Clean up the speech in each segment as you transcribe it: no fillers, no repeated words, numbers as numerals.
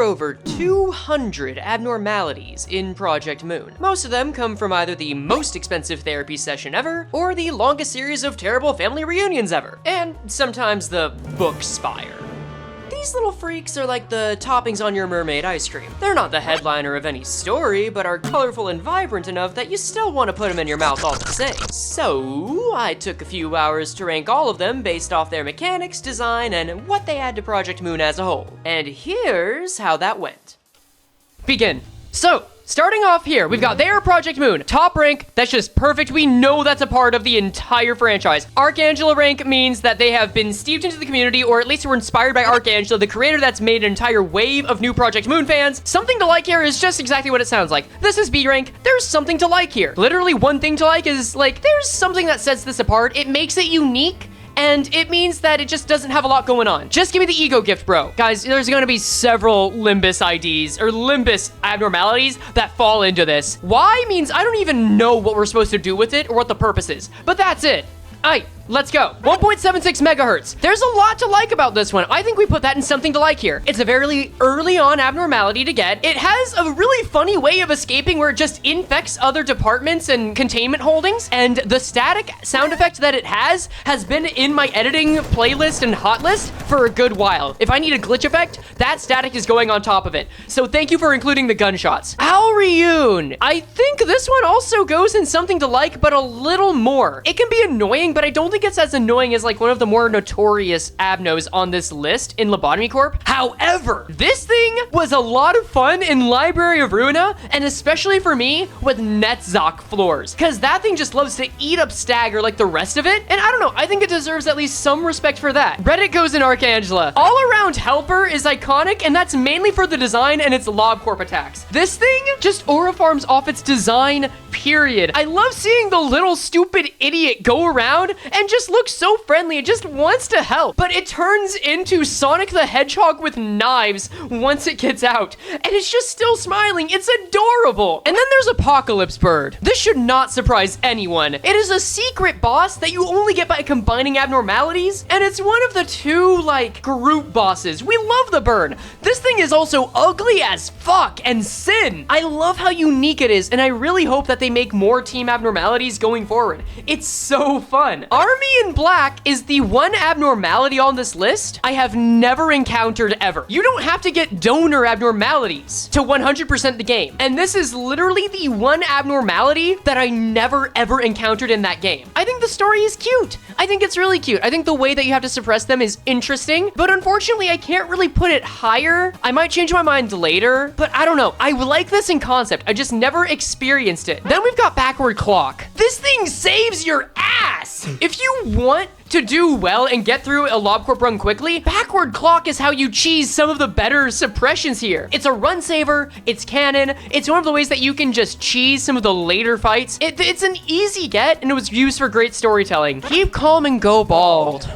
over 200 abnormalities in Project Moon. Most of them come from either the most expensive therapy session ever, or the longest series of terrible family reunions ever, and sometimes the book spire. These little freaks are like the toppings on your mermaid ice cream. They're not the headliner of any story, but are colorful and vibrant enough that you still want to put them in your mouth all the same. So, I took a few hours to rank all of them based off their mechanics, design, and what they add to Project Moon as a whole. And here's how that went. Begin. So, starting off here, we've got their Project Moon. Top rank, that's just perfect. We know that's a part of the entire franchise. Archangela rank means that they have been steeped into the community, or at least were inspired by Archangela, the creator that's made an entire wave of new Project Moon fans. Something to like here is just exactly what it sounds like. This is B rank. There's something to like here. Literally one thing to like is, like, there's something that sets this apart. It makes it unique. And it means that it just doesn't have a lot going on. Just give me the ego gift, bro. Guys, there's gonna be several Limbus IDs, or Limbus abnormalities that fall into this. Why means I don't even know what we're supposed to do with it or what the purpose is. But that's it. Aight, let's go. 1.76 megahertz. There's a lot to like about this one. I think we put that in something to like here. It's a very early on abnormality to get. It has a really funny way of escaping where it just infects other departments and containment holdings. And the static sound effect that it has been in my editing playlist and hot list for a good while. If I need a glitch effect, that static is going on top of it. So thank you for including the gunshots. Alryun. I think this one also goes in something to like, but a little more. It can be annoying, but I don't think it's as annoying as like one of the more notorious abnos on this list in Lobotomy Corp. However, this thing was a lot of fun in Library of Ruina, and especially for me with Netzach floors, because that thing just loves to eat up stagger like the rest of it, and I don't know, I think it deserves at least some respect for that. Reddit goes in Archangela. All around helper is iconic, and that's mainly for the design and its Lob Corp attacks. This thing just aura farms off its design, period. I love seeing the little stupid idiot go around and just looks so friendly. It just wants to help, but it turns into Sonic the Hedgehog with knives once it gets out, and it's just still smiling. It's adorable. And then there's Apocalypse Bird. This should not surprise anyone. It is a secret boss that you only get by combining abnormalities, and it's one of the two, like, group bosses. We love the bird. This thing is also ugly as fuck and sin. I love how unique it is, and I really hope that they make more team abnormalities going forward. It's so fun. Army in Black is the one abnormality on this list I have never encountered ever. You don't have to get donor abnormalities to 100% the game. And this is literally the one abnormality that I never ever encountered in that game. I think the story is cute. I think it's really cute. I think the way that you have to suppress them is interesting, but unfortunately I can't really put it higher. I might change my mind later, but I don't know. I like this in concept. I just never experienced it. Then we've got Backward Clock. This thing saves your ass. If you want to do well and get through a LobCorp run quickly, Backward Clock is how you cheese some of the better suppressions here. It's a run saver, it's canon, it's one of the ways that you can just cheese some of the later fights. It's an easy get, and it was used for great storytelling. Keep calm and go bald.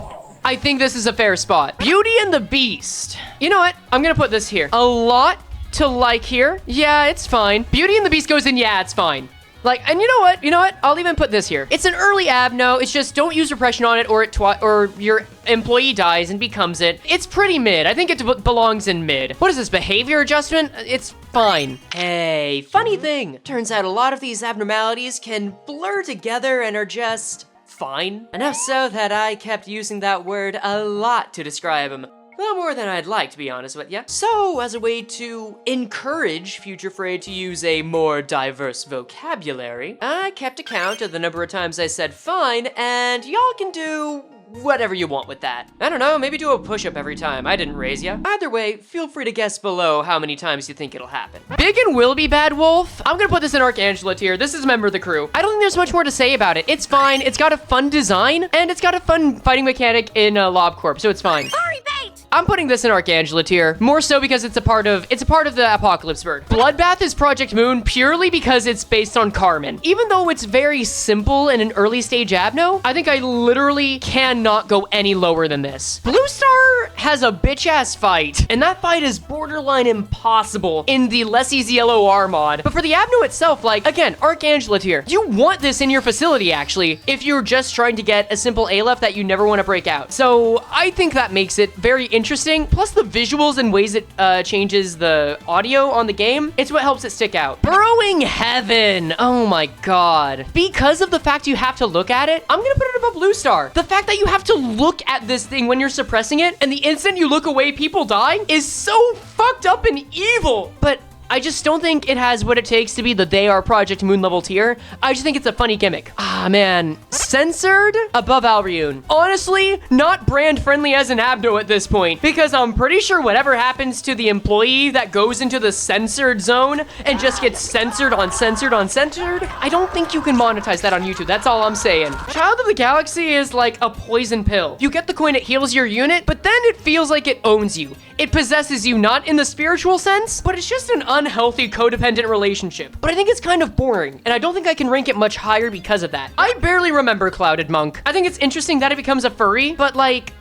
I think this is a fair spot. Beauty and the Beast. You know what? I'm gonna put this here. A lot to like here. Yeah, it's fine. Beauty and the Beast goes in, yeah, it's fine. Like, and you know what? I'll even put this here. It's an early abno. It's just don't use repression on it, or your employee dies and becomes it. It's pretty mid. I think it belongs in mid. What is this, behavior adjustment? It's fine. Hey, funny thing. Turns out a lot of these abnormalities can blur together and are just fine. Enough so that I kept using that word a lot to describe them. A little more than I'd like, to be honest with you. So, as a way to encourage future Frey to use a more diverse vocabulary, I kept account of the number of times I said fine, and y'all can do whatever you want with that. I don't know, maybe do a push-up every time. I didn't raise ya. Either way, feel free to guess below how many times you think it'll happen. Big and will be Bad Wolf. I'm gonna put this in Archangela tier. This is a member of the crew. I don't think there's much more to say about it. It's fine. It's got a fun design, and it's got a fun fighting mechanic in LobCorp, so it's fine. Sorry, bait! I'm putting this in Archangela tier, more so because it's a part of the Apocalypse Bird. Bloodbath is Project Moon purely because it's based on Carmen. Even though it's very simple in an early stage abno, I think I literally cannot go any lower than this. Blue Star has a bitch-ass fight, and that fight is borderline impossible in the less easy LOR mod. But for the abno itself, like, again, Archangela tier. You want this in your facility, actually, if you're just trying to get a simple Aleph that you never want to break out. So I think that makes it very interesting. Plus the visuals and ways it changes the audio on the game, it's what helps it stick out. Burrowing Heaven. Oh my god. Because of the fact you have to look at it, I'm gonna put it above Blue Star. The fact that you have to look at this thing when you're suppressing it, and the instant you look away, people die, is so fucked up and evil. But I just don't think it has what it takes to be the They Are Project Moon level tier. I just think it's a funny gimmick. Ah, man. Censored above Alryun. Honestly, not brand friendly as an Abno at this point, because I'm pretty sure whatever happens to the employee that goes into the censored zone and just gets censored on censored on censored, I don't think you can monetize that on YouTube. That's all I'm saying. Child of the Galaxy is like a poison pill. You get the coin, it heals your unit, but then it feels like it owns you. It possesses you, not in the spiritual sense, but it's just an unhealthy codependent relationship. But I think it's kind of boring, and I don't think I can rank it much higher because of that. I barely remember Clouded Monk. I think it's interesting that it becomes a furry, but like,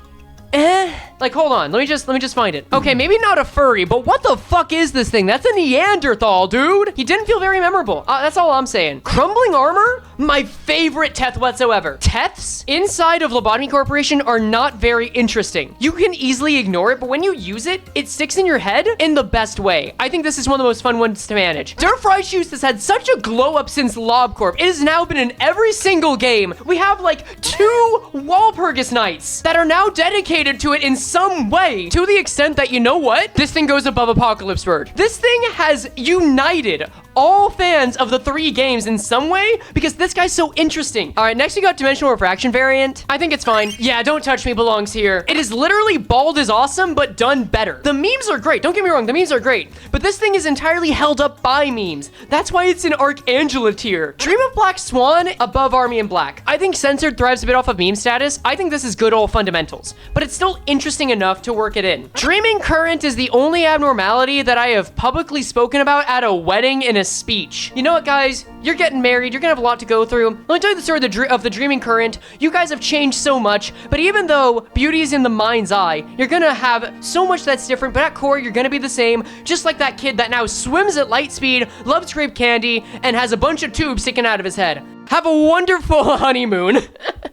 like, hold on, let me just find it. Okay, maybe not a furry, but what the fuck is this thing? That's a Neanderthal, dude. He didn't feel very memorable. That's all I'm saying. Crumbling Armor? My favorite Teth whatsoever. Teths inside of Lobotomy Corporation are not very interesting. You can easily ignore it, but when you use it, it sticks in your head in the best way. I think this is one of the most fun ones to manage. Dirt Fry Shoes has had such a glow up since LobCorp. It has now been in every single game. We have like 2 Walpurgis Knights that are now dedicated to it in some way, to the extent that, you know what? This thing goes above Apocalypse Bird. This thing has united all fans of the 3 games in some way because this guy's so interesting. All right, next we got Dimensional Refraction variant. I think it's fine. Yeah, Don't Touch Me belongs here. It is literally Bald is awesome, but done better. The memes are great. Don't get me wrong, the memes are great, but this thing is entirely held up by memes. That's why it's in Archangela tier. Dream of Black Swan above Army in Black. I think Censored thrives a bit off of meme status. I think this is good old fundamentals, but it's still interesting enough to work it in. Dreaming Current is the only abnormality that I have publicly spoken about at a wedding in a speech. You know what, guys? You're getting married. You're gonna have a lot to go through. Let me tell you the story of the Dreaming Current. You guys have changed so much, but even though beauty is in the mind's eye, you're gonna have so much that's different, but at core, you're gonna be the same, just like that kid that now swims at light speed, loves grape candy, and has a bunch of tubes sticking out of his head. Have a wonderful honeymoon.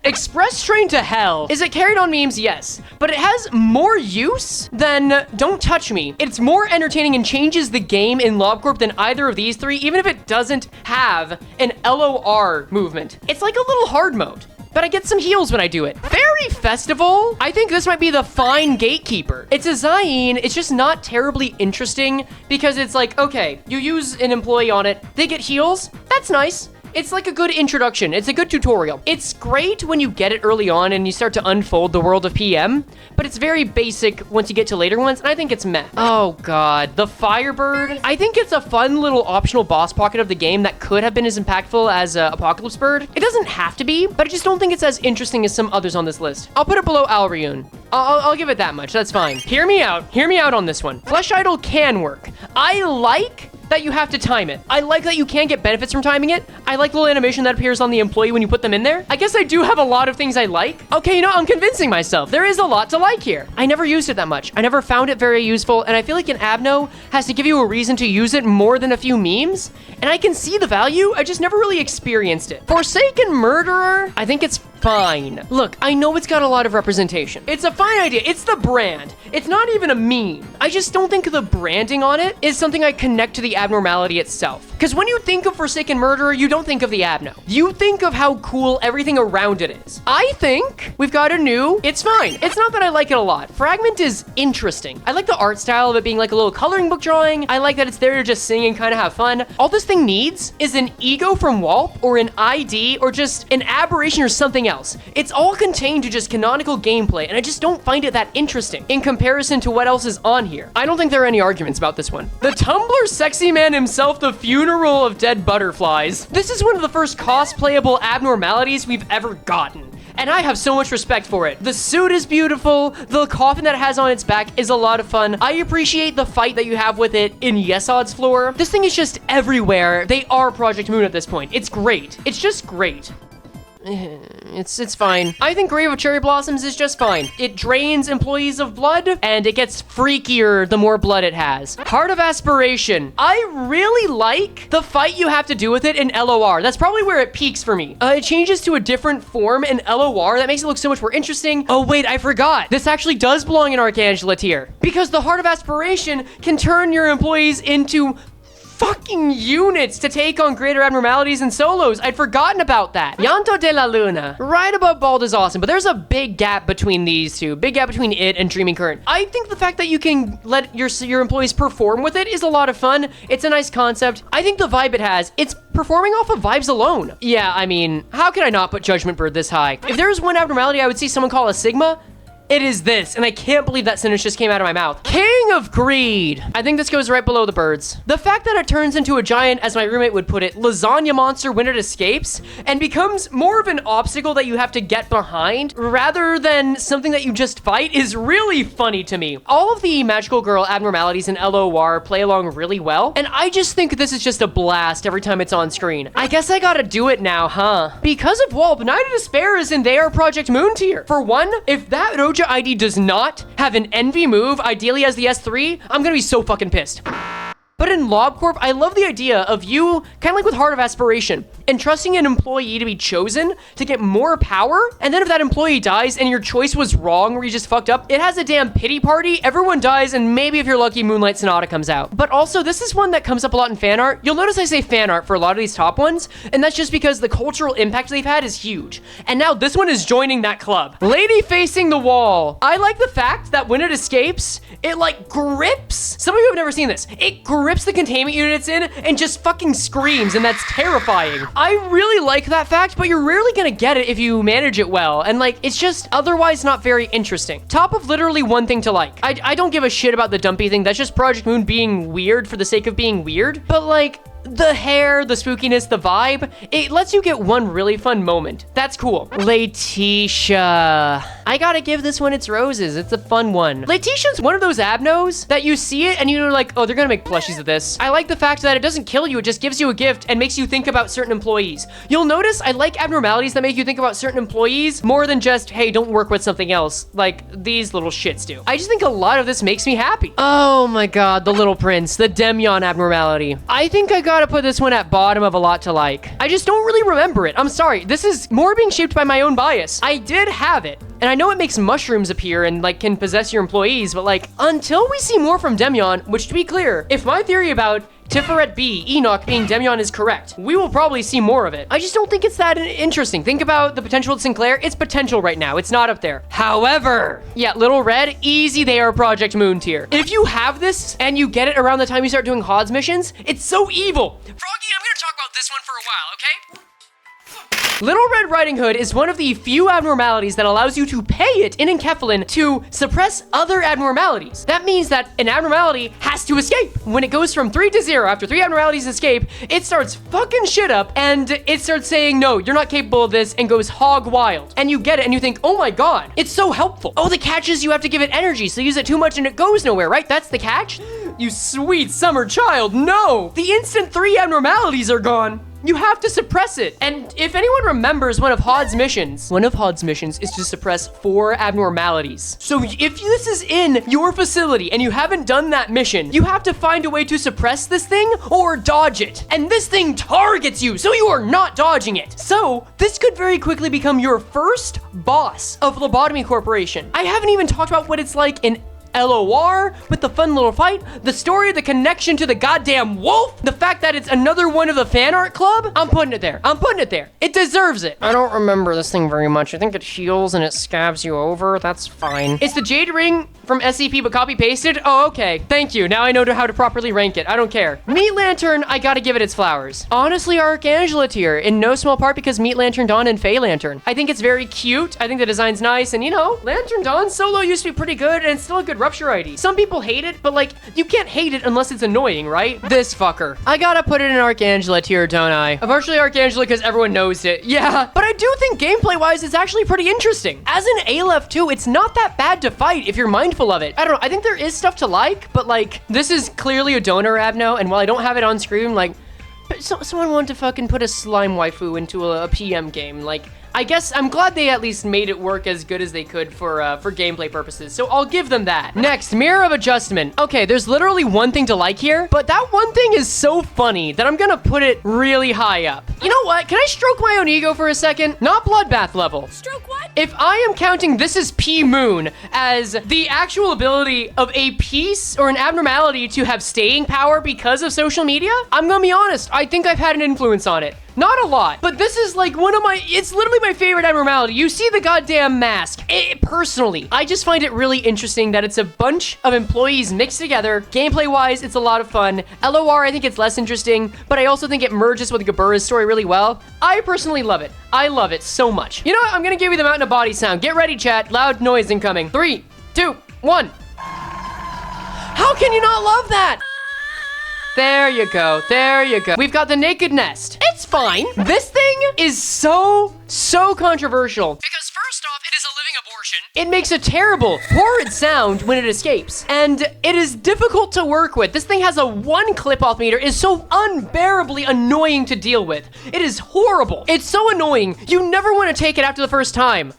Express Train to Hell. Is it carried on memes? Yes. But it has more use than Don't Touch Me. It's more entertaining and changes the game in LobCorp than either of these 3, even if it doesn't have an LOR movement. It's like a little hard mode, but I get some heals when I do it. Fairy Festival? I think this might be the fine gatekeeper. It's a Zayn, it's just not terribly interesting because it's like, okay, you use an employee on it, they get heals, that's nice. It's like a good introduction. It's a good tutorial. It's great when you get it early on and you start to unfold the world of PM, but it's very basic once you get to later ones, and I think it's meh. Oh god, the Firebird. I think it's a fun little optional boss pocket of the game that could have been as impactful as Apocalypse Bird. It doesn't have to be, but I just don't think it's as interesting as some others on this list. I'll put it below Alryun. I'll give it that much, that's fine. Hear me out on this one. Flesh Idol can work. I like that you have to time it. I like that you can get benefits from timing it. I like the little animation that appears on the employee when you put them in there. I guess I do have a lot of things I like. Okay, you know, I'm convincing myself. There is a lot to like here. I never used it that much. I never found it very useful, and I feel like an Abno has to give you a reason to use it more than a few memes, and I can see the value, I just never really experienced it. Forsaken Murderer, I think it's fine. Look, I know it's got a lot of representation. It's a fine idea. It's the brand. It's not even a meme. I just don't think the branding on it is something I connect to the abnormality itself. Because when you think of Forsaken Murderer, you don't think of the Abno. You think of how cool everything around it is. I think we've got a new, it's fine. It's not that I like it a lot. Fragment is interesting. I like the art style of it being like a little coloring book drawing. I like that it's there to just sing and kind of have fun. All this thing needs is an ego from Walp or an ID or just an aberration or something else. It's all contained to just canonical gameplay, and I just don't find it that interesting in comparison to what else is on here. I don't think there are any arguments about this one. The Tumblr sexy man himself, the funeral of dead butterflies. This is one of the first cosplayable abnormalities we've ever gotten, and I have so much respect for it. The suit is beautiful. The coffin that it has on its back is a lot of fun. I appreciate the fight that you have with it in Yesod's floor. This thing is just everywhere. They are Project Moon at this point. It's great. It's just great. It's fine. I think Grave of Cherry Blossoms is just fine. It drains employees of blood, and it gets freakier the more blood it has. Heart of Aspiration. I really like the fight you have to do with it in LOR. That's probably where it peaks for me. It changes to a different form in LOR. That makes it look so much more interesting. Oh wait, I forgot. This actually does belong in Archangela tier, because the Heart of Aspiration can turn your employees into fucking units to take on greater abnormalities and solos. I'd forgotten about that. Llanto de la Luna. Right above Bald is awesome, but there's a big gap between these two. Big gap between it and Dreaming Current. I think the fact that you can let your employees perform with it is a lot of fun. It's a nice concept. I think the vibe it has, it's performing off of vibes alone. Yeah, I mean, how can I not put Judgment Bird this high? If there's one abnormality I would see someone call a Sigma, it is this, and I can't believe that sentence just came out of my mouth. King of Greed. I think this goes right below the birds. The fact that it turns into a giant, as my roommate would put it, lasagna monster when it escapes, and becomes more of an obstacle that you have to get behind, rather than something that you just fight, is really funny to me. All of the Magical Girl abnormalities in LOR play along really well, and I just think this is just a blast every time it's on screen. I guess I gotta do it now, huh? Because of Wall, Night of Despair is in They Are Project Moon tier. For one, if that Roja ID does not have an envy move, ideally as the S3, I'm gonna be so fucking pissed. But in LobCorp, I love the idea of you, kind of like with Heart of Aspiration, entrusting an employee to be chosen to get more power, and then if that employee dies and your choice was wrong or you just fucked up, it has a damn pity party, everyone dies, and maybe if you're lucky, Moonlight Sonata comes out. But also, this is one that comes up a lot in fan art. You'll notice I say fan art for a lot of these top ones, and that's just because the cultural impact they've had is huge. And now this one is joining that club. Lady Facing the Wall. I like the fact that when it escapes, it like grips. Some of you have never seen this. It grips the containment unit it's in and just fucking screams, and that's terrifying. I really like that fact, but you're rarely gonna get it if you manage it well, and like, it's just otherwise not very interesting. Top of literally one thing to like. I don't give a shit about the dumpy thing. That's just Project Moon being weird for the sake of being weird, but like, the hair, the spookiness, the vibe, it lets you get one really fun moment. That's cool. Letitia. I gotta give this one its roses. It's a fun one. Letitia's one of those abnos that you see it and you're like, oh, they're gonna make plushies of this. I like the fact that it doesn't kill you, it just gives you a gift and makes you think about certain employees. You'll notice I like abnormalities that make you think about certain employees more than just, hey, don't work with something else, like these little shits do. I just think a lot of this makes me happy. Oh my god, the Little Prince, the Demyon abnormality. I think I gotta put this one at bottom of a lot to like. I just don't really remember it. I'm sorry. This is more being shaped by my own bias. I did have it, and I know it makes mushrooms appear and like can possess your employees, but like until we see more from Demyon, which to be clear, if my theory about Tiferet B, Enoch being Demyon is correct, we will probably see more of it. I just don't think it's that interesting. Think about the potential at Sinclair. It's potential right now. It's not up there. However, yeah, Little Red, easy They Are Project Moon tier. If you have this and you get it around the time you start doing Hod's missions, it's so evil. Froggy, I'm gonna talk about this one for a while, okay? Little Red Riding Hood is one of the few abnormalities that allows you to pay it in Enkephalin to suppress other abnormalities. That means that an abnormality has to escape. When it goes from 3 to 0, after 3 abnormalities escape, it starts fucking shit up and it starts saying, no, you're not capable of this, and goes hog wild. And you get it and you think, oh my god, it's so helpful. Oh, the catch is you have to give it energy, so you use it too much and it goes nowhere, right? That's the catch? You sweet summer child, no! The instant 3 abnormalities are gone, you have to suppress it. And if anyone remembers one of Hod's missions is to suppress 4 abnormalities. So if this is in your facility and you haven't done that mission, you have to find a way to suppress this thing or dodge it. And this thing targets you, so you are not dodging it. So this could very quickly become your first boss of Lobotomy Corporation. I haven't even talked about what it's like in LOR with the fun little fight, the story, the connection to the goddamn wolf, the fact that it's another one of the fan art club. I'm putting it there. I'm putting it there. It deserves it. I don't remember this thing very much. I think it heals and it scabs you over. That's fine. It's the Jade Ring from SCP but copy pasted. Oh, okay. Thank you. Now I know how to properly rank it. I don't care. Meat Lantern, I gotta give it its flowers. Honestly, Archangela tier, in no small part because Meat Lantern Dawn and Fey Lantern. I think it's very cute. I think the design's nice, and you know, Lantern Dawn solo used to be pretty good, and it's still a good Rupture ID. Some people hate it, but like, you can't hate it unless it's annoying, right? This fucker. I gotta put it in Archangela tier, don't I? Eventually Archangela because everyone knows it. Yeah, but I do think gameplay-wise, it's actually pretty interesting. As an Aleph too, it's not that bad to fight if you're mindful of it. I don't know, I think there is stuff to like, but like, this is clearly a donor abno, and while I don't have it on screen, like, someone wanted to fucking put a slime waifu into a PM game, like, I guess I'm glad they at least made it work as good as they could for gameplay purposes. So I'll give them that. Next, mirror of adjustment. Okay, there's literally one thing to like here, but that one thing is so funny that I'm gonna put it really high up. You know what? Can I stroke my own ego for a second? Not bloodbath level. Stroke what? If I am counting This Is P Moon as the actual ability of a piece or an abnormality to have staying power because of social media, I'm gonna be honest, I think I've had an influence on it. Not a lot, but this is like it's literally my favorite abnormality. You see the goddamn mask. Personally, I just find it really interesting that it's a bunch of employees mixed together. Gameplay-wise, it's a lot of fun. LOR, I think it's less interesting, but I also think it merges with Gabura's story really well. I personally love it. I love it so much. You know what? I'm gonna give you the mountain of body sound. Get ready, chat. Loud noise incoming. 3, 2, 1. How can you not love that? There you go. There you go. We've got the naked nest. It's fine. This thing is so controversial. Because first off, it is a living abortion. It makes a terrible, horrid sound when it escapes. And it is difficult to work with. This thing has a 1 clip-off meter. It's so unbearably annoying to deal with. It is horrible. It's so annoying. You never want to take it after the first time.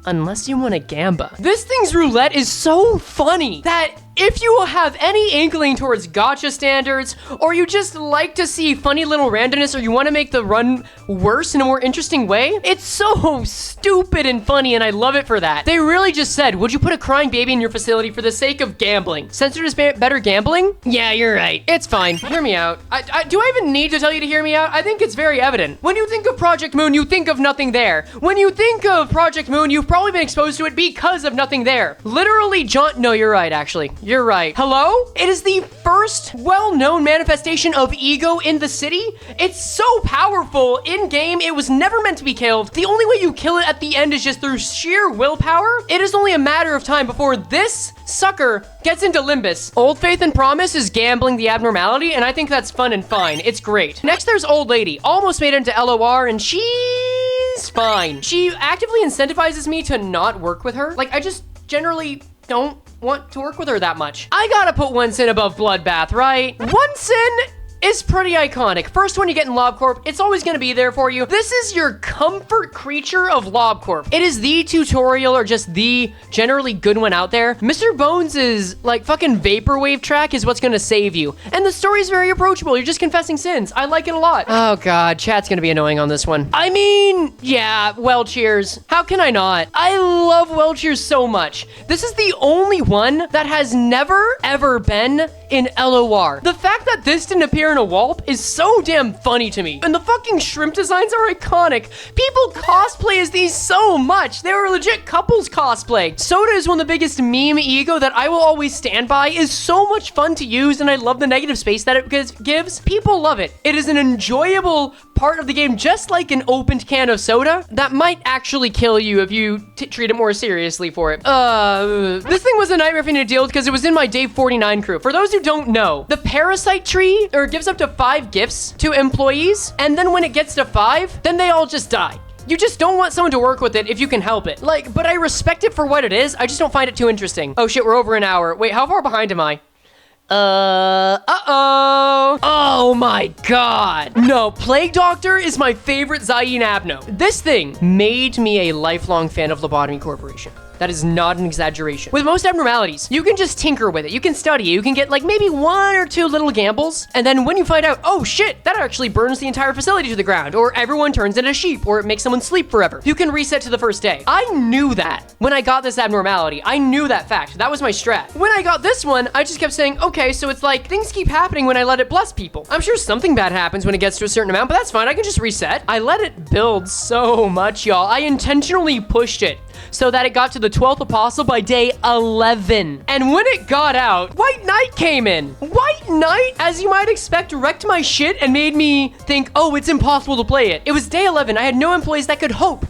Unless you want a gamba. This thing's roulette is so funny that if you have any inkling towards gacha standards, or you just like to see funny little randomness, or you want to make the run worse in a more interesting way, it's so stupid and funny, and I love it for that. They really just said, would you put a crying baby in your facility for the sake of gambling? Censored is better gambling? Yeah, you're right. It's fine. Hear me out. Do I even need to tell you to hear me out? I think it's very evident. When you think of Project Moon, you think of Nothing There. When you think of Project Moon, you've probably been exposed to it because of Nothing There. Literally, no, you're right, actually. You're right. Hello? It is the first well-known manifestation of ego in the city. It's so powerful in-game. It was never meant to be killed. The only way you kill it at the end is just through sheer willpower. It is only a matter of time before this sucker gets into Limbus. Old Faith and Promise is gambling the abnormality, and I think that's fun and fine. It's great. Next, there's Old Lady. Almost made it into LOR, and she's fine. She actively incentivizes me to not work with her. Like, I just generally don't want to work with her that much. I gotta put 1 sin above Bloodbath, right? 1 sin is pretty iconic. First one you get in LobCorp, it's always gonna be there for you. This is your comfort creature of LobCorp. It is the tutorial or just the generally good one out there. Mr. Bones' like fucking vaporwave track is what's gonna save you. And the story's very approachable. You're just confessing sins. I like it a lot. Oh God, chat's gonna be annoying on this one. I mean, yeah, well cheers. How can I not? I love well cheers so much. This is the only one that has never ever been in LOR. The fact that this didn't appear in a Wallp is so damn funny to me. And the fucking shrimp designs are iconic. People cosplay as these so much. They were legit couples cosplay. Soda is one of the biggest meme ego that I will always stand by. Is so much fun to use, and I love the negative space that it gives. People love it. It is an enjoyable part of the game, just like an opened can of soda that might actually kill you if you treat it more seriously for it. This thing was a nightmare for me to deal with because it was in my day 49 crew. For those who don't know, the parasite tree gives up to 5 gifts to employees, and then when it gets to 5, then they all just die. You just don't want someone to work with it if you can help it. Like, but I respect it for what it is. I just don't find it too interesting. Oh shit, we're over an hour. Wait, how far behind am I? Oh my God. No, Plague Doctor is my favorite Zayn Abno. This thing made me a lifelong fan of Lobotomy Corporation. That is not an exaggeration. With most abnormalities, you can just tinker with it. You can study it. You can get like maybe 1 or 2 little gambles. And then when you find out, oh shit, that actually burns the entire facility to the ground, or everyone turns into sheep, or it makes someone sleep forever, you can reset to the first day. I knew that when I got this abnormality. I knew that fact. That was my strat. When I got this one, I just kept saying, okay, so it's like things keep happening when I let it bless people. I'm sure something bad happens when it gets to a certain amount, but that's fine. I can just reset. I let it build so much, y'all. I intentionally pushed it so that it got to the 12th apostle by day 11. And when it got out, White Knight came in. White Knight, as you might expect, wrecked my shit and made me think, oh, it's impossible to play it. It was day 11. I had no employees that could hope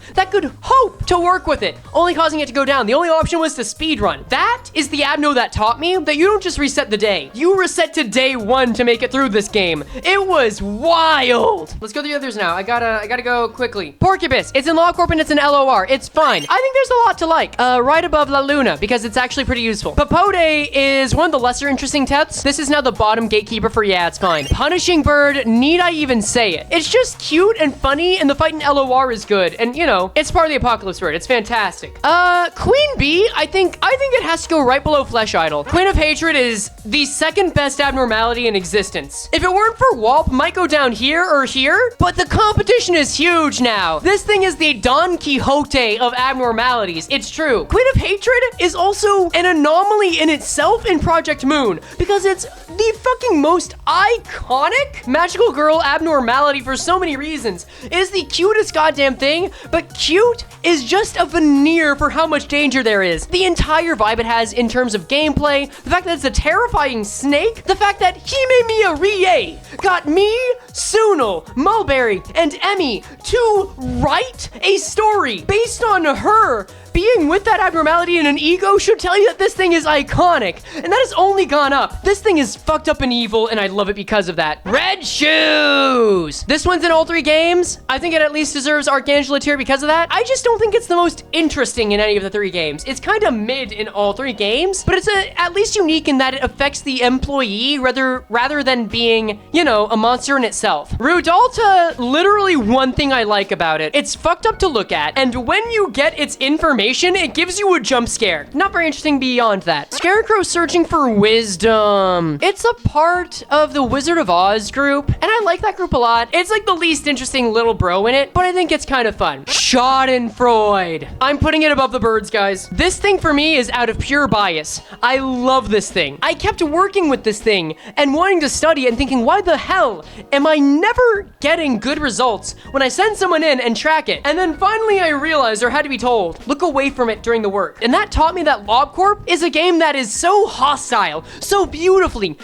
to work with it, only causing it to go down. The only option was to speedrun. That is the Abno that taught me that you don't just reset the day. You reset to day 1 to make it through this game. It was wild. Let's go to the others now. I gotta go quickly. Porcupus, it's in LawCorp and it's in LOR. It's fine. I think there's a lot to like. Right above La Luna, because it's actually pretty useful. Papote is one of the lesser interesting tets. This is now the bottom gatekeeper for yeah, it's fine. Punishing Bird, need I even say it? It's just cute and funny, and the fight in LOR is good. And, you know, it's part of the Apocalypse Bird. It's fantastic. Queen Bee, I think it has to go right below Flesh Idol. Queen of Hatred is the second best abnormality in existence. If it weren't for Wallp, might go down here or here, but the competition is huge now. This thing is the Don Quixote of abnormalities. It's true. Queen of Hatred is also an anomaly in itself in Project Moon, because it's the fucking most iconic magical girl abnormality for so many reasons. It is the cutest goddamn thing, but cute is just a veneer for how much danger there is. The entire vibe it has in terms of gameplay, the fact that it's a terrifying snake, the fact that Hime Mia Rie got me, Sunil, Mulberry, and Emmy to write a story based on her being with that abnormality in an ego should tell you that this thing is iconic, and that has only gone up. This thing is fucked up and evil, and I love it because of that. Red Shoes! This one's in all 3 games. I think it at least deserves Archangela tier because of that. I just don't think it's the most interesting in any of the 3 games. It's kind of mid in all 3 games, but it's at least unique in that it affects the employee rather than being, you know, a monster in itself. Rudalta, literally one thing I like about it. It's fucked up to look at, and when you get its information, it gives you a jump scare. Not very interesting beyond that. Scarecrow searching for wisdom. It's a part of the Wizard of Oz group, and I like that group a lot. It's like the least interesting little bro in it, but I think it's kind of fun. Schadenfreude. I'm putting it above the birds, guys. This thing for me is out of pure bias. I love this thing. I kept working with this thing and wanting to study and thinking, why the hell am I never getting good results when I send someone in and track it? And then finally I realized, or had to be told, look away from it during the work. And that taught me that LobCorp is a game that is so hostile, so beautifully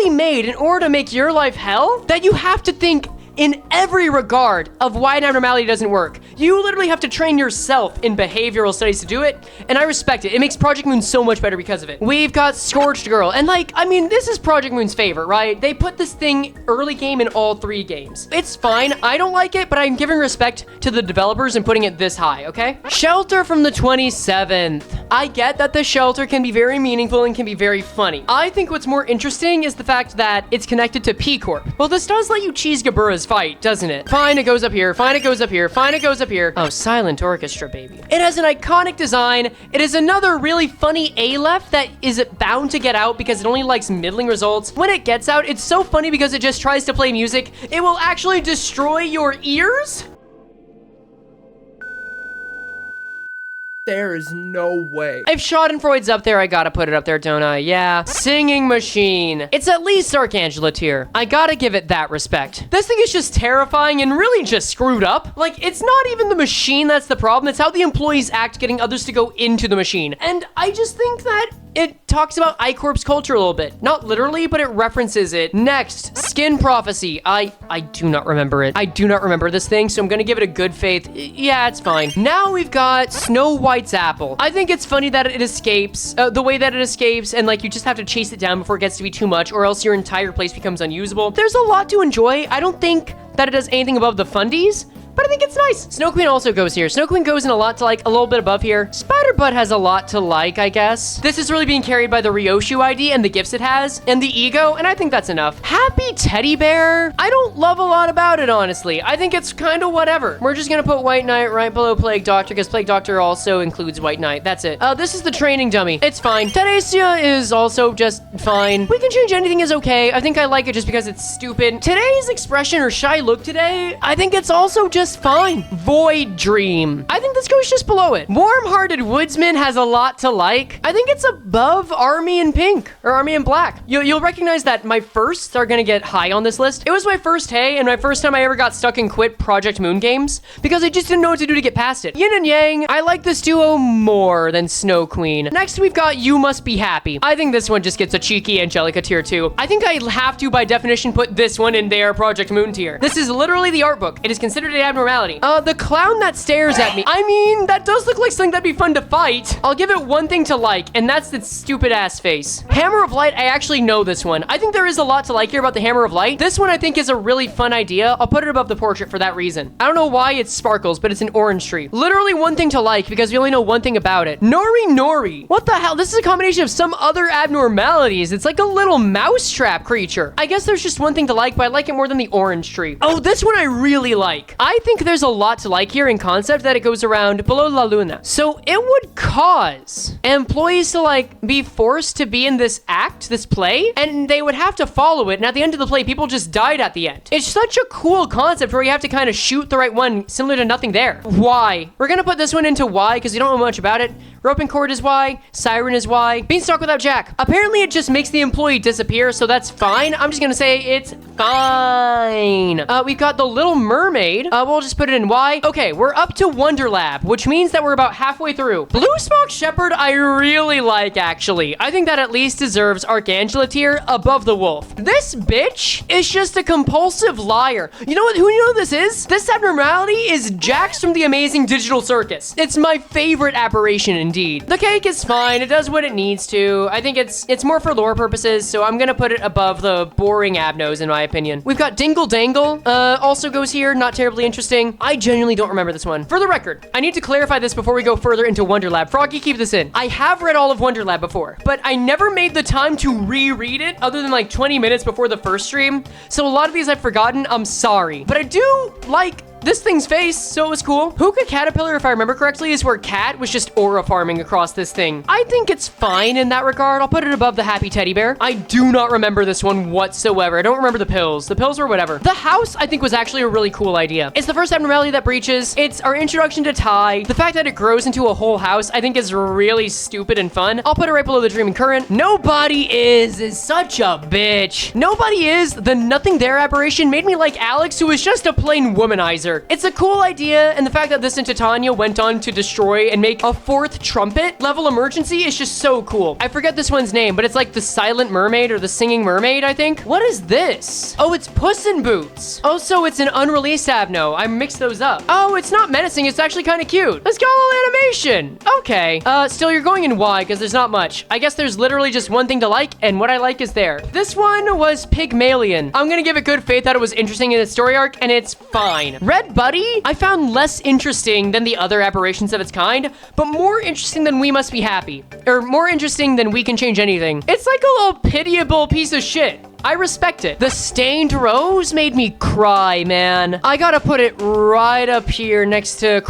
made in order to make your life hell, that you have to think in every regard of why an abnormality doesn't work. You literally have to train yourself in behavioral studies to do it, and I respect it. It makes Project Moon so much better because of it. We've got Scorched Girl, and like, I mean, this is Project Moon's favorite, right? They put this thing early game in all 3 games. It's fine. I don't like it, but I'm giving respect to the developers and putting it this high, okay? Shelter from the 27th. I get that the shelter can be very meaningful and can be very funny. I think what's more interesting is the fact that it's connected to P-Corp. Well, this does let you cheese Gabura's fight, doesn't it? Fine, it goes up here. Fine, it goes up here. Fine, it goes up here. Oh, Silent Orchestra, baby. It has an iconic design. It is another really funny Aleph that is bound to get out because it only likes middling results. When it gets out, it's so funny because it just tries to play music. It will actually destroy your ears. There is no way. If Schadenfreude's up there, I gotta put it up there, don't I? Yeah. Singing Machine. It's at least Archangela tier. I gotta give it that respect. This thing is just terrifying and really just screwed up. Like, it's not even the machine that's the problem. It's how the employees act getting others to go into the machine. And I just think that it talks about I-Corp's culture a little bit. Not literally, but it references it. Next, Skin Prophecy. I do not remember it. I do not remember this thing, so I'm gonna give it a good faith. Yeah, it's fine. Now we've got Snow White's Apple. I think it's funny that it escapes, the way that it escapes, and like you just have to chase it down before it gets to be too much, or else your entire place becomes unusable. There's a lot to enjoy. I don't think that it does anything above the fundies, but I think it's nice. Snow Queen also goes here. Snow Queen goes in a lot to like, a little bit above here. Spider Butt has a lot to like, I guess. This is really being carried by the Ryoshu ID and the gifts it has, and the ego, and I think that's enough. Happy Teddy Bear. I don't love a lot about it, honestly. I think it's kind of whatever. We're just gonna put White Knight right below Plague Doctor, because Plague Doctor also includes White Knight. That's it. This is the training dummy. It's fine. Teresia is also just fine. We can change anything is okay. I think I like it just because it's stupid. Today's expression or shy look today, I think it's also just fine. Void Dream. I think this goes just below it. Warm-Hearted Woodsman has a lot to like. I think it's above Army in Pink or Army in Black. You'll recognize that my firsts are gonna get high on this list. It was my first hey and my first time I ever got stuck and quit Project Moon games because I just didn't know what to do to get past it. Yin and Yang, I like this duo more than Snow Queen. Next, we've got You Must Be Happy. I think this one just gets a cheeky Angelica tier too. I think I have to, by definition, put this one in their Project Moon tier. This is literally the art book. It is considered a abnormality. The clown that stares at me. I mean, that does look like something that'd be fun to fight. I'll give it one thing to like, and that's its stupid ass face. Hammer of Light, I actually know this one. I think there is a lot to like here about the Hammer of Light. This one I think is a really fun idea. I'll put it above the portrait for that reason. I don't know why it sparkles, but it's an orange tree. Literally one thing to like because we only know one thing about it. Nori Nori. What the hell? This is a combination of some other abnormalities. It's like a little mousetrap creature. I guess there's just one thing to like, but I like it more than the orange tree. Oh, this one I really like. I think there's a lot to like here in concept that it goes around below La Luna. So it would cause employees to like be forced to be in this act, this play, and they would have to follow it. And at the end of the play, people just died at the end. It's such a cool concept where you have to kind of shoot the right one, similar to Nothing There. Why? We're gonna put this one into Y because you don't know much about it. Roping cord is Y, siren is Y, beanstalk without Jack. Apparently it just makes the employee disappear, so that's fine. I'm just gonna say it's fine. We've got the Little Mermaid. We'll just put it in Y. Okay, we're up to Wonder Lab, which means that we're about halfway through. Blue Smoke Shepherd I really like, actually. I think that at least deserves Archangela tier above the wolf. This bitch is just a compulsive liar. You know what? Who you know this is? This abnormality is Jax from the Amazing Digital Circus. It's my favorite aberration indeed. The cake is fine. It does what it needs to. I think it's more for lore purposes, so I'm gonna put it above the boring abnos in my opinion. We've got Dingle Dangle, also goes here, not terribly interesting. I genuinely don't remember this one. For the record, I need to clarify this before we go further into Wonder Lab. Froggy, keep this in. I have read all of Wonder Lab before, but I never made the time to reread it other than like 20 minutes before the first stream. So a lot of these I've forgotten, I'm sorry. But I do like this thing's face, so it was cool. Hookah Caterpillar, if I remember correctly, is where Cat was just aura farming across this thing. I think it's fine in that regard. I'll put it above the Happy Teddy Bear. I do not remember this one whatsoever. I don't remember the pills. The pills were whatever. The house, I think, was actually a really cool idea. It's the first abnormality that breaches. It's our introduction to Ty. The fact that it grows into a whole house, I think, is really stupid and fun. I'll put it right below the Dreaming Current. Nobody is such a bitch. Nobody is. The Nothing There aberration made me like Alex, who is just a plain womanizer. It's a cool idea, and the fact that this in Titania went on to destroy and make a fourth trumpet level emergency is just so cool. I forget this one's name, but it's like the Silent Mermaid or the Singing Mermaid, I think. What is this? Oh, it's Puss in Boots. Oh, so it's an unreleased abno. I mixed those up. Oh, it's not menacing. It's actually kind of cute. Let's go animation. Okay. Still, you're going in Y because there's not much. I guess there's literally just one thing to like, and what I like is there. This one was Pygmalion. I'm gonna give it good faith that it was interesting in its story arc, and it's fine. Red Buddy, I found less interesting than the other aberrations of its kind, but more interesting than We Must Be Happy. Or more interesting than We Can Change Anything. It's like a little pitiable piece of shit. I respect it. The Stained Rose made me cry, man. I gotta put it right up here next to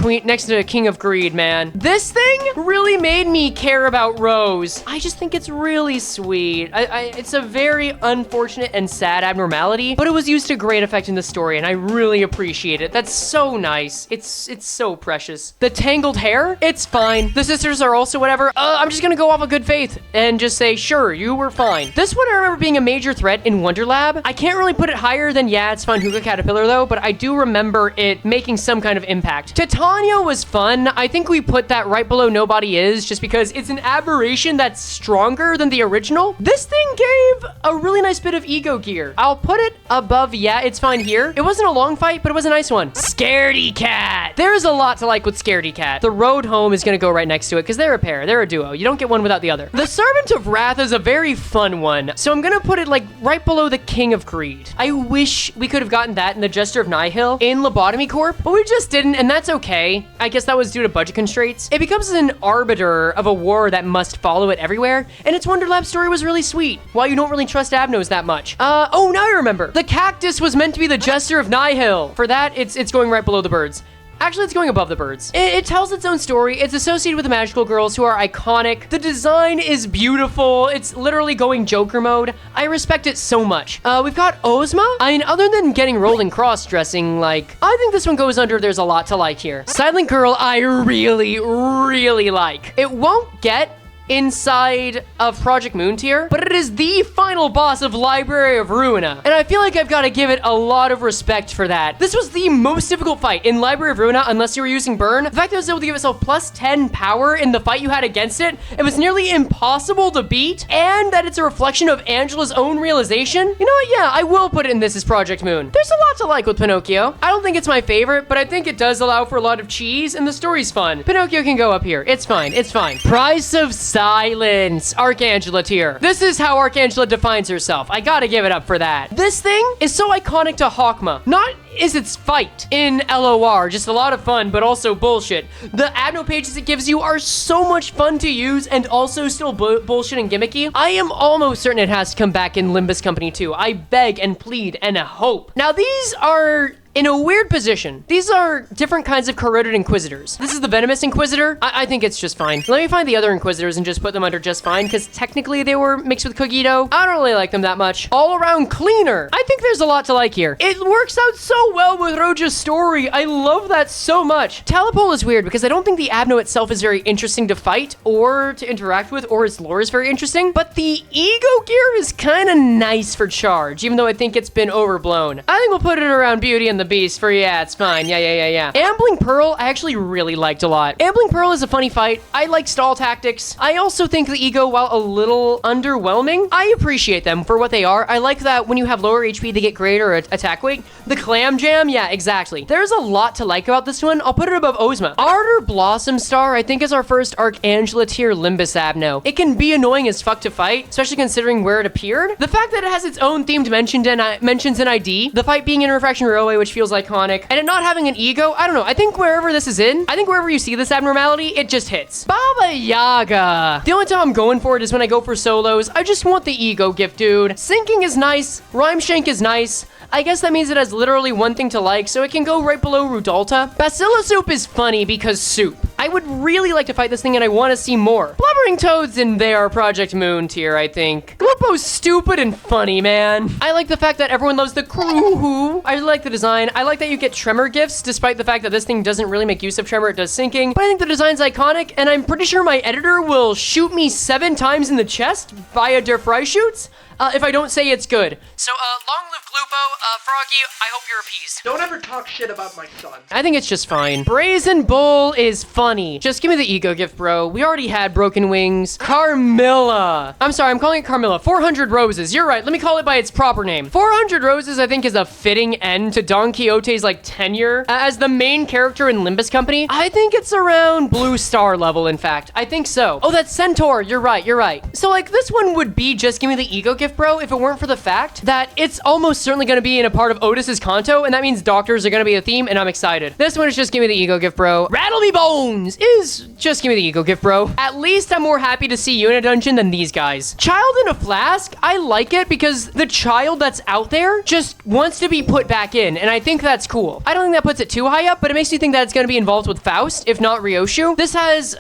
King of Greed, man. This thing really made me care about Rose. I just think it's really sweet. It's a very unfortunate and sad abnormality, but it was used to great effect in the story, and I really appreciate it. That's so nice. It's so precious. The Tangled Hair, it's fine. The sisters are also whatever. I'm just gonna go off of good faith and just say, sure, you were fine. This one I remember being a major threat in Wonder Lab. I can't really put it higher than, yeah, it's fun Hookah Caterpillar though, but I do remember it making some kind of impact. Titania was fun. I think we put that right below Nobody Is just because it's an aberration that's stronger than the original. This thing gave a really nice bit of ego gear. I'll put it above, yeah, it's fine here. It wasn't a long fight, but it was a nice one. Scaredy Cat. There's a lot to like with Scaredy Cat. The Road Home is gonna go right next to it because they're a pair, they're a duo. You don't get one without the other. The Servant of Wrath is a very fun one, so I'm gonna put it like right below the King of Greed. I wish we could have gotten that in the Jester of Nihil in Lobotomy Corp, but we just didn't, and that's okay. I guess that was due to budget constraints. It becomes an arbiter of a war that must follow it everywhere, and its Wonder Lab story was really sweet, while you don't really trust abnos that much. Oh, now I remember. The cactus was meant to be the Jester of Nihil. For that, it's going right below the birds. Actually, it's going above the birds. It tells its own story. It's associated with the magical girls who are iconic. The design is beautiful. It's literally going Joker mode. I respect it so much. We've got Ozma. I mean, other than getting rolled and cross-dressing, like, I think this one goes under There's a Lot to Like here. Silent Girl, I really, really like. It won't get inside of Project Moon tier, but it is the final boss of Library of Ruina, and I feel like I've got to give it a lot of respect for that. This was the most difficult fight in Library of Ruina unless you were using Burn. The fact that it was able to give itself plus 10 power in the fight you had against it, it was nearly impossible to beat, and that it's a reflection of Angela's own realization. You know what? Yeah, I will put it in This Is Project Moon. There's a lot to like with Pinocchio. I don't think it's my favorite, but I think it does allow for a lot of cheese, and the story's fun. Pinocchio can go up here. It's fine. It's fine. Price of Silence. Arcangela tier. This is how Arcangela defines herself. I gotta give it up for that. This thing is so iconic to Hawkma. Not is its fight in LOR, just a lot of fun, but also bullshit. The Abno pages it gives you are so much fun to use and also still bullshit and gimmicky. I am almost certain it has to come back in Limbus Company 2. I beg and plead and hope. Now, these are in a weird position. These are different kinds of corroded Inquisitors. This is the Venomous Inquisitor. I think it's just fine. Let me find the other Inquisitors and just put them under just fine, because technically they were mixed with Cogito. I don't really like them that much. All around cleaner. I think there's a lot to like here. It works out so well with Roja's story. I love that so much. Talipol is weird because I don't think the Abno itself is very interesting to fight or to interact with, or its lore is very interesting, but the Ego gear is kind of nice for charge, even though I think it's been overblown. I think we'll put it around Beauty and the Beast for, yeah, it's fine. Yeah. Ambling Pearl, I actually really liked a lot. Ambling Pearl is a funny fight. I like stall tactics. I also think the Ego, while a little underwhelming, I appreciate them for what they are. I like that when you have lower HP, they get greater attack weight. The Clam Jam, yeah, exactly. There's a lot to like about this one. I'll put it above Ozma. Ardor Blossom Star, I think, is our first Arcangela tier Limbus Abno. It can be annoying as fuck to fight, especially considering where it appeared. The fact that it has its own themed mentions in ID, the fight being in Refraction Railway, which feels iconic, and it not having an ego, I don't know. I think wherever this is in, I think wherever you see this abnormality, it just hits. Baba Yaga. The only time I'm going for it is when I go for solos. I just want the ego gift, dude. Sinking is nice. Rhyme Shank is nice. I guess that means it has literally one thing to like, so it can go right below Rudolta. Basilisoup is funny because soup. I would really like to fight this thing, and I want to see more. Blubbering Toads in their Project Moon tier, I think. Gluppo's stupid and funny, man. I like the fact that everyone loves the crew. I like the design. I like that you get tremor gifts, despite the fact that this thing doesn't really make use of tremor. It does sinking. But I think the design's iconic, and I'm pretty sure my editor will shoot me 7 times in the chest via Der Freischütz if I don't say it's good. So, long live Gluppo. Froggy, I hope you're appeased. Don't ever talk shit about my son. I think it's just fine. Brazen Bull is funny. Just give me the ego gift, bro. We already had Broken Wings. Carmilla. I'm sorry, I'm calling it Carmilla. 400 Roses. You're right. Let me call it by its proper name. 400 Roses, I think, is a fitting end to Don Quixote's, tenure as the main character in Limbus Company. I think it's around Blue Star level, in fact. I think so. Oh, that's Centaur. You're right. So, this one would be just give me the ego gift, bro, if it weren't for the fact that it's almost certainly going to be in a part of Otis's Kanto, and that means doctors are going to be a theme, and I'm excited. This one is just give me the ego gift, bro. Rattle Me Bones is just give me the ego gift, bro. At least I'm more happy to see you in a dungeon than these guys. Child in a Flask, I like it because the child that's out there just wants to be put back in, and I think that's cool. I don't think that puts it too high up, but it makes me think that it's going to be involved with Faust, if not Ryoshu. This has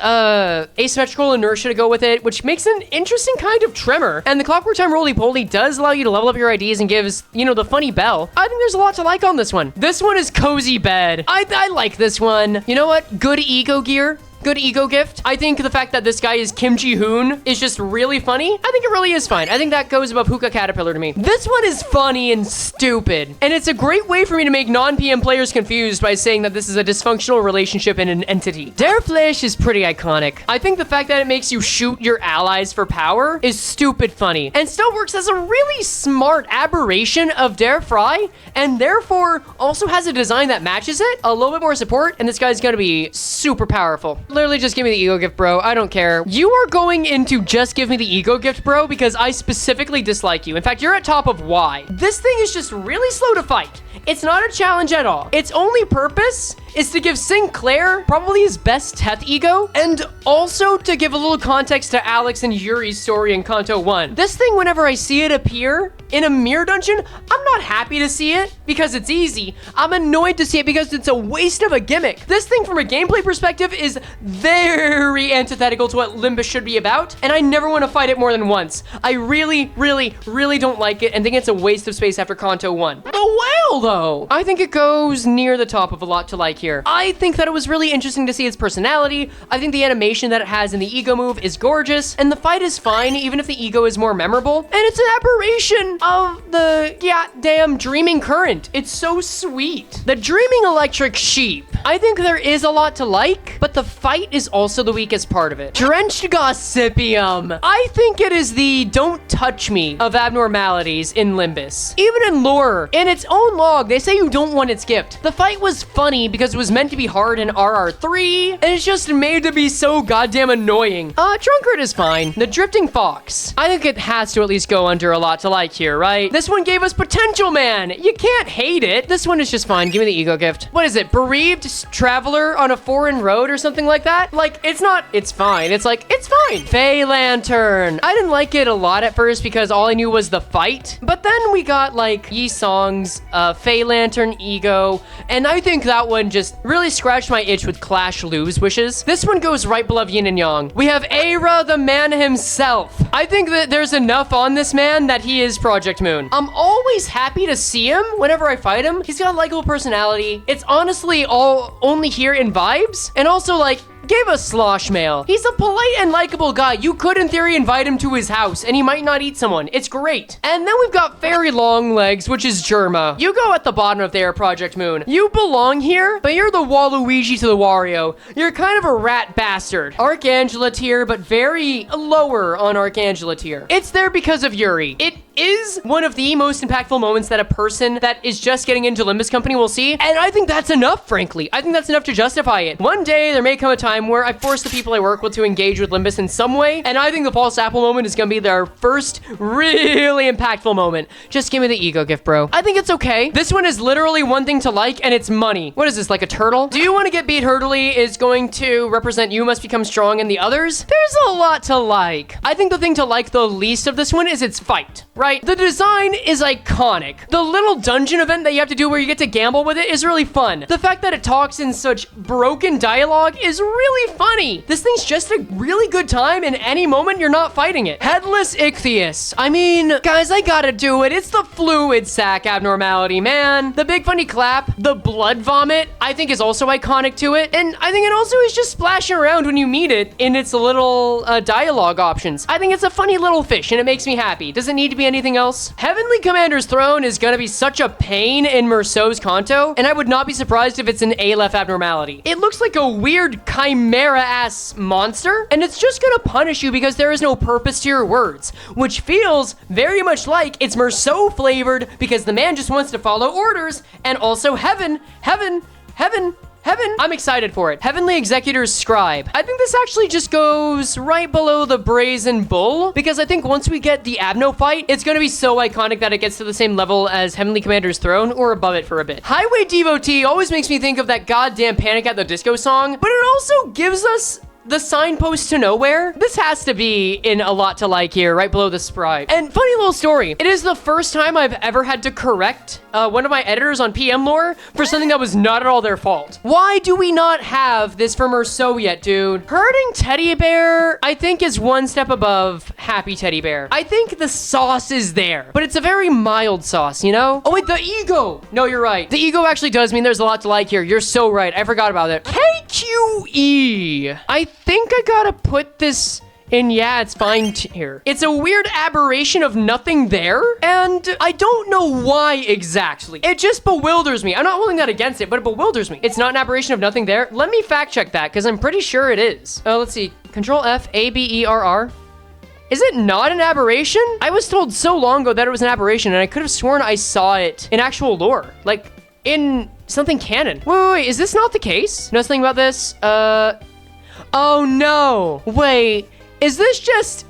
asymmetrical inertia to go with it, which makes an interesting kind of tremor, and the Clockwork Time Roly-Poly does allow you to level up your IDs and gives, the funny bell. I think there's a lot to like on this one. This one is Cozy Bed. I like this one. You know what? Good ego gear. Good ego gift. I think the fact that this guy is Kim Ji-hoon is just really funny. I think it really is fine. I think that goes above Hookah Caterpillar to me. This one is funny and stupid. And it's a great way for me to make non-PM players confused by saying that this is a dysfunctional relationship in an entity. Der Fleisch is pretty iconic. I think the fact that it makes you shoot your allies for power is stupid funny. And still works as a really smart aberration of Der Frey, and therefore also has a design that matches it. A little bit more support, and this guy's gonna be super powerful. Literally just give me the ego gift, bro. I don't care. You are going into just give me the ego gift, bro, because I specifically dislike you. In fact, you're at top of why. This thing is just really slow to fight. It's not a challenge at all. Its only purpose is to give Sinclair probably his best Teth ego, and also to give a little context to Alex and Yuri's story in Kanto 1. This thing, whenever I see it appear in a mirror dungeon, I'm not happy to see it because it's easy. I'm annoyed to see it because it's a waste of a gimmick. This thing, from a gameplay perspective, is very antithetical to what Limbus should be about, and I never want to fight it more than once. I really don't like it and think it's a waste of space after Kanto 1. The whale, though, I think it goes near the top of a lot to like here. I think that it was really interesting to see its personality. I think the animation that it has in the ego move is gorgeous, and the fight is fine even if the ego is more memorable, and it's an aberration of the goddamn Dreaming Current. It's so sweet. The Dreaming Electric Sheep I think there is a lot to like, but the fight is also the weakest part of it. Drenched Gossypium. I think it is the don't touch me of abnormalities in Limbus. Even in lore, in its own log, they say you don't want its gift. The fight was funny because it was meant to be hard in RR3, and it's just made to be so goddamn annoying. Drunkard is fine. The Drifting Fox. I think it has to at least go under a lot to like here, right? This one gave us Potential Man. You can't hate it. This one is just fine. Give me the ego gift. What is it? Bereaved Traveler on a foreign road or something like that? Like, it's not, it's fine. It's like, it's fine. Fey Lantern. I didn't like it a lot at first because all I knew was the fight. But then we got like Yi Songs, Fey Lantern, Ego, and I think that one just really scratched my itch with Clash Lose wishes. This one goes right below Yin and Yang. We have Aira, the man himself. I think that there's enough on this man that he is Project Moon. I'm always happy to see him whenever I fight him. He's got a likable personality. It's honestly all only here in vibes. And also like, give us Slosh Mail. He's a polite and likable guy. You could, in theory, invite him to his house, and he might not eat someone. It's great. And then we've got Fairy Longlegs, which is Germa. You go at the bottom of there, Project Moon. You belong here, but you're the Waluigi to the Wario. You're kind of a rat bastard. Archangela tier, but very lower on Archangela tier. It's there because of Yuri. It is one of the most impactful moments that a person that is just getting into Limbus Company will see, and I think that's enough, frankly. I think that's enough to justify it. One day, there may come a time where I force the people I work with to engage with Limbus in some way, and I think the false apple moment is gonna be their first really impactful moment. Just give me the ego gift, bro. I think it's okay. This one is literally one thing to like, and it's money. What is this, like a turtle? Do you want to get beat hurdily is going to represent you must become strong in the others? There's a lot to like. I think the thing to like the least of this one is its fight, right? The design is iconic. The little dungeon event that you have to do where you get to gamble with it is really fun. The fact that it talks in such broken dialogue is really funny. This thing's just a really good time, and any moment you're not fighting it. Headless Ichthyeus. I mean, guys, I gotta do it. It's the fluid sac abnormality, man. The big funny clap, the blood vomit, I think is also iconic to it. And I think it also is just splashing around when you meet it in its little dialogue options. I think it's a funny little fish, and it makes me happy. Does it need to be anything else? Heavenly Commander's Throne is gonna be such a pain in Merceau's Kanto, and I would not be surprised if it's an Aleph abnormality. It looks like a weird chimera-ass monster, and it's just gonna punish you because there is no purpose to your words, which feels very much like it's Merceau flavored because the man just wants to follow orders, and also heaven. I'm excited for it. Heavenly Executor's Scribe. I think this actually just goes right below the Brazen Bull, because I think once we get the Abno fight, it's gonna be so iconic that it gets to the same level as Heavenly Commander's Throne, or above it for a bit. Highway Devotee always makes me think of that goddamn Panic at the Disco song, but it also gives us the Signpost to Nowhere. This has to be in a lot to like here, right below the Sprite. And funny little story. It is the first time I've ever had to correct one of my editors on PM Lore for something that was not at all their fault. Why do we not have this for Merceau yet, dude? Hurting Teddy Bear, I think, is one step above Happy Teddy Bear. I think the sauce is there, but it's a very mild sauce, you know? Oh wait, the ego. No, you're right. The ego actually does mean there's a lot to like here. You're so right. I forgot about it. KQE. I think I gotta put this in, yeah, it's fine here. It's a weird aberration of nothing there, and I don't know why exactly. It just bewilders me. I'm not holding that against it, but it bewilders me. It's not an aberration of nothing there. Let me fact check that, because I'm pretty sure it is. Oh, let's see. Control F, A-B-E-R-R. Is it not an aberration? I was told so long ago that it was an aberration, and I could have sworn I saw it in actual lore. Like, in something canon. Wait, is this not the case? Know something about this? Oh no. Wait, is this just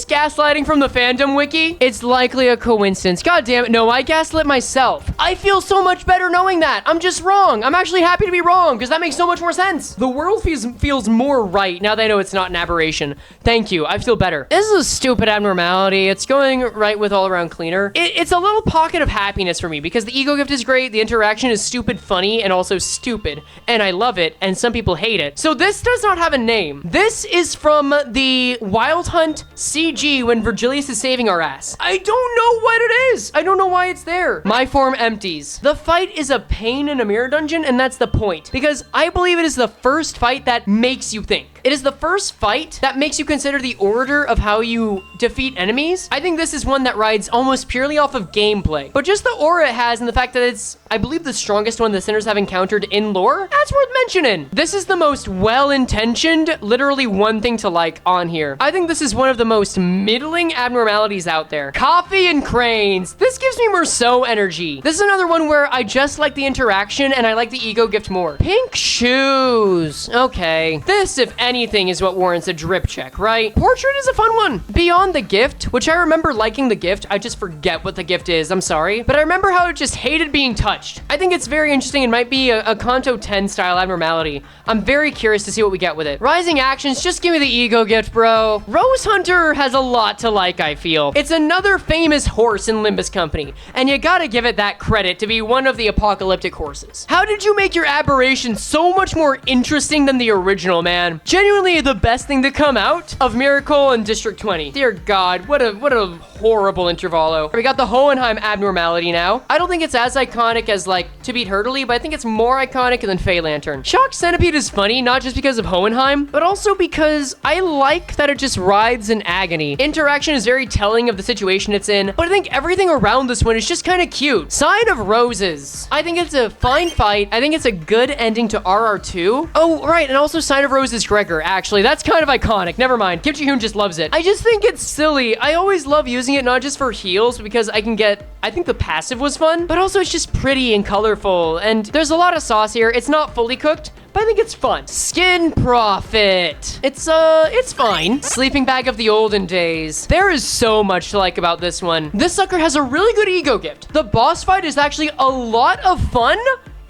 gaslighting from the fandom wiki? It's likely a coincidence. God damn it, no, I gaslit myself. I feel so much better knowing that. I'm just wrong. I'm actually happy to be wrong, because that makes so much more sense. The world feels more right now that I know it's not an aberration. Thank you, I feel better. This is a stupid abnormality. It's going right with all around cleaner. It's a little pocket of happiness for me, because the ego gift is great, the interaction is stupid funny, and also stupid, and I love it, and some people hate it. So this does not have a name. This is from the Wild Hunt CG when Virgilius is saving our ass. I don't know what it is. I don't know why it's there. My form empties. The fight is a pain in a mirror dungeon, and that's the point, because I believe it is the first fight that makes you think. It is the first fight that makes you consider the order of how you defeat enemies. I think this is one that rides almost purely off of gameplay, but just the aura it has and the fact that it's, I believe, the strongest one the sinners have encountered in lore, that's worth mentioning. This is the most well-intentioned, literally one thing to like on here. I think this is one of the most middling abnormalities out there. Coffee and cranes. This gives me Merceau energy. This is another one where I just like the interaction and I like the ego gift more. Pink shoes. Okay. This, if anything, is what warrants a drip check, right? Portrait is a fun one. Beyond the gift, which I remember liking the gift, I just forget what the gift is, I'm sorry. But I remember how it just hated being touched. I think it's very interesting. It might be a Kanto 10 style abnormality. I'm very curious to see what we get with it. Rising actions, just give me the ego gift, bro. Rose Hunter has a lot to like, I feel. It's another famous horse in Limbus Company, and you gotta give it that credit to be one of the apocalyptic horses. How did you make your aberration so much more interesting than the original, man? Genuinely the best thing to come out of Miracle and District 20. Dear God, what a horrible intervalo. We got the Hohenheim abnormality now. I don't think it's as iconic as like To Beat Hurtley, but I think it's more iconic than Fey Lantern. Shock Centipede is funny, not just because of Hohenheim, but also because I like that it just rides in agony. Interaction is very telling of the situation it's in, but I think everything around this one is just kind of cute. Sign of Roses. I think it's a fine fight. I think it's a good ending to RR2. Oh, right, and also Sign of Roses Gregor, actually. That's kind of iconic. Never mind. Kim Ji-hoon just loves it. I just think it's silly. I always love using it, not just for heals, because I can get, I think the passive was fun, but also it's just pretty and colorful, and there's a lot of sauce here. It's not fully cooked, but I think it's fun. Skin Profit. It's fine. Sleeping Bag of the Olden Days. There is so much to like about this one. This sucker has a really good ego gift. The boss fight is actually a lot of fun.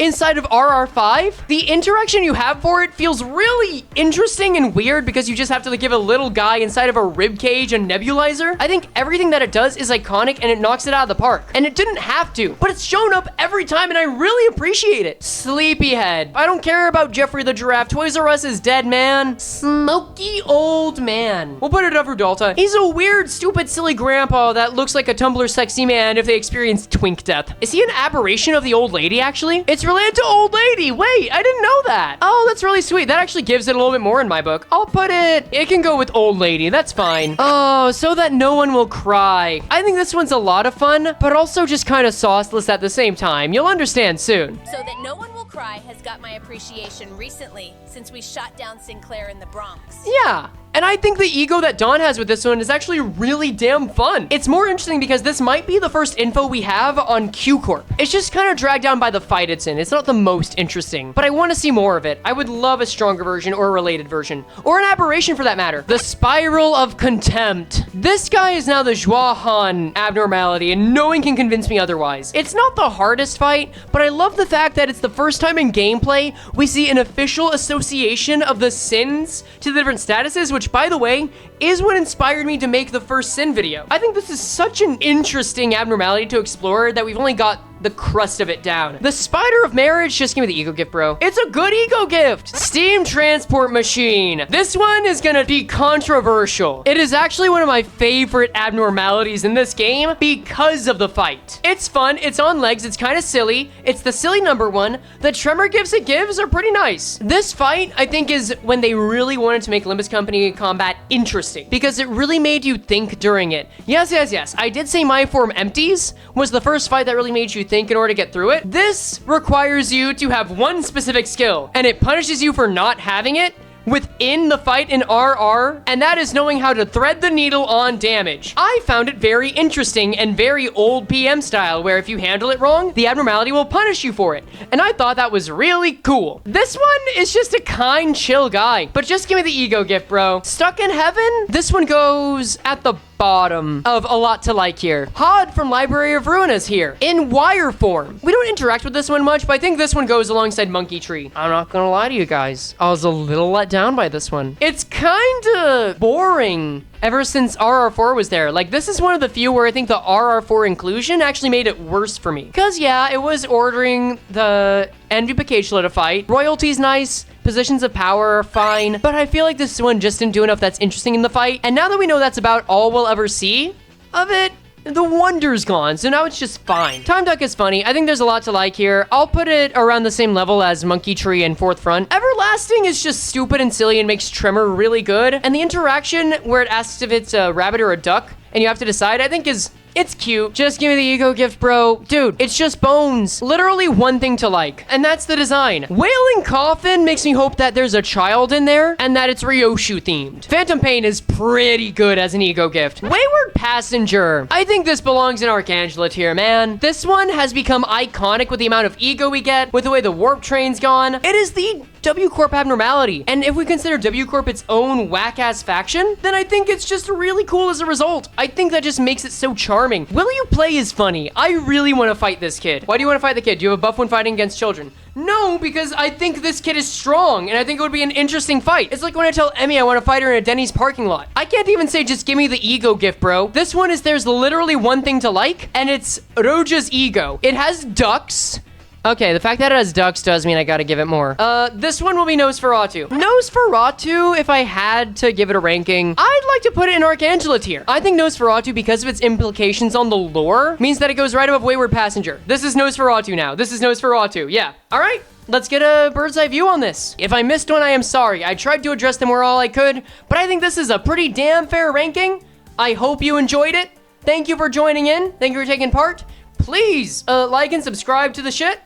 Inside of RR5, the interaction you have for it feels really interesting and weird because you just have to like, give a little guy inside of a rib cage a nebulizer. I think everything that it does is iconic and it knocks it out of the park. And it didn't have to, but it's shown up every time and I really appreciate it. Sleepyhead. I don't care about Jeffrey the Giraffe. Toys R Us is dead, man. Smoky old man. We'll put it up for Dalta. He's a weird, stupid, silly grandpa that looks like a Tumblr sexy man if they experience twink death. Is he an aberration of the old lady, actually? It's related to old lady. Wait, I didn't know that. Oh, that's really sweet. That actually gives it a little bit more in my book. I'll put it can go with old lady. That's fine. Oh, so that no one will cry. I think this one's a lot of fun, but also just kind of sauceless at the same time. You'll understand soon. So that no one will cry has got my appreciation recently since we shot down Sinclair in the Bronx. Yeah. And I think the ego that Dawn has with this one is actually really damn fun. It's more interesting because this might be the first info we have on Q Corp. It's just kind of dragged down by the fight it's in. It's not the most interesting, but I want to see more of it. I would love a stronger version or a related version, or an aberration for that matter. The Spiral of Contempt. This guy is now the Zhuahan abnormality, and no one can convince me otherwise. It's not the hardest fight, but I love the fact that it's the first time in gameplay we see an official association of the sins to the different statuses, which by the way, is what inspired me to make the first sin video. I think this is such an interesting abnormality to explore that we've only got the crust of it down. The Spider of Marriage, just give me the ego gift, bro. It's a good ego gift. Steam Transport Machine. This one is gonna be controversial. It is actually one of my favorite abnormalities in this game because of the fight. It's fun, it's on legs, it's kind of silly. It's the silly number one. The tremor gifts it gives are pretty nice. This fight, I think, is when they really wanted to make Limbus Company combat interesting because it really made you think during it. Yes. I did say My Form Empties was the first fight that really made you think in order to get through it. This requires you to have one specific skill, and it punishes you for not having it within the fight in RR, and that is knowing how to thread the needle on damage. I found it very interesting and very old PM style, where if you handle it wrong, the abnormality will punish you for it, and I thought that was really cool. This one is just a kind, chill guy, but just give me the ego gift, bro. Stuck in Heaven? This one goes at the bottom of a lot to like here. Hod from Library of Ruin is here in wire form. We don't interact with this one much, but I think this one goes alongside Monkey Tree. I'm not gonna lie to you guys. I was a little let down by this one. It's kinda boring ever since RR4 was there. Like, this is one of the few where I think the RR4 inclusion actually made it worse for me. Because, yeah, it was ordering the Envy Picachula to fight. Royalty's nice. Positions of power are fine. But I feel like this one just didn't do enough that's interesting in the fight. And now that we know that's about all we'll ever see of it, the wonder's gone, so now it's just fine. Time Duck is funny. I think there's a lot to like here. I'll put it around the same level as Monkey Tree and Fourth Front. Everlasting is just stupid and silly and makes Tremor really good. And the interaction where it asks if it's a rabbit or a duck, and you have to decide, I think it's cute. Just give me the ego gift, bro. Dude, it's just bones. Literally one thing to like, and that's the design. Wailing Coffin makes me hope that there's a child in there and that it's Ryoshu themed. Phantom Pain is pretty good as an ego gift. Wayward Passenger. I think this belongs in Archangela tier, man. This one has become iconic with the amount of ego we get, with the way the warp train's gone. It is the W Corp Abnormality. And if we consider W Corp its own whack-ass faction, then I think it's just really cool as a result. I think that just makes it so charming. Will You Play is funny. I really want to fight this kid. Why do you want to fight the kid? Do you have a buff when fighting against children? No, because I think this kid is strong, and I think it would be an interesting fight. It's like when I tell Emmy I want to fight her in a Denny's parking lot. I can't even say just give me the ego gift, bro. This one is there's literally one thing to like, and it's Roja's ego. It has ducks. Okay, the fact that it has ducks does mean I gotta give it more. This one will be Nosferatu. Nosferatu, if I had to give it a ranking, I'd like to put it in Archangela tier. I think Nosferatu, because of its implications on the lore, means that it goes right above Wayward Passenger. This is Nosferatu now. This is Nosferatu, yeah. All right, let's get a bird's eye view on this. If I missed one, I am sorry. I tried to address them where all I could, but I think this is a pretty damn fair ranking. I hope you enjoyed it. Thank you for joining in. Thank you for taking part. Please, like and subscribe to the shit.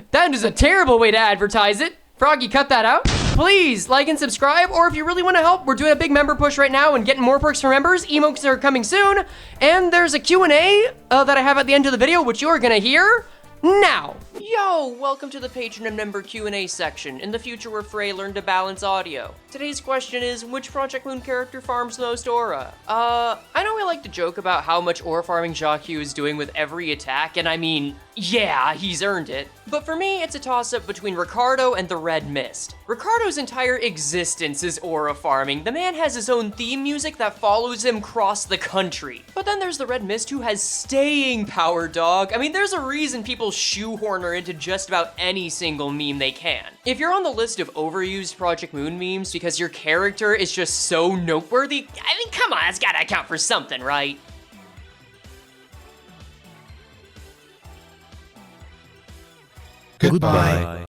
That is a terrible way to advertise it. Froggy, cut that out. Please like and subscribe, or if you really want to help, we're doing a big member push right now and getting more perks for members. Emotes are coming soon, and there's a Q&A that I have at the end of the video, which you're gonna hear now. Yo, welcome to the Patron and member Q&A section, in the future where Frey learned to balance audio. Today's question is, which Project Moon character farms the most aura? I know we like to joke about how much aura farming Jacques is doing with every attack, and I mean, yeah, he's earned it. But for me, it's a toss-up between Ricardo and the Red Mist. Ricardo's entire existence is aura farming. The man has his own theme music that follows him across the country. But then there's the Red Mist, who has staying power, dog. I mean, there's a reason people shoehorn her into just about any single meme they can. If you're on the list of overused Project Moon memes because your character is just so noteworthy, I mean, come on, that's gotta count for something, right? Goodbye.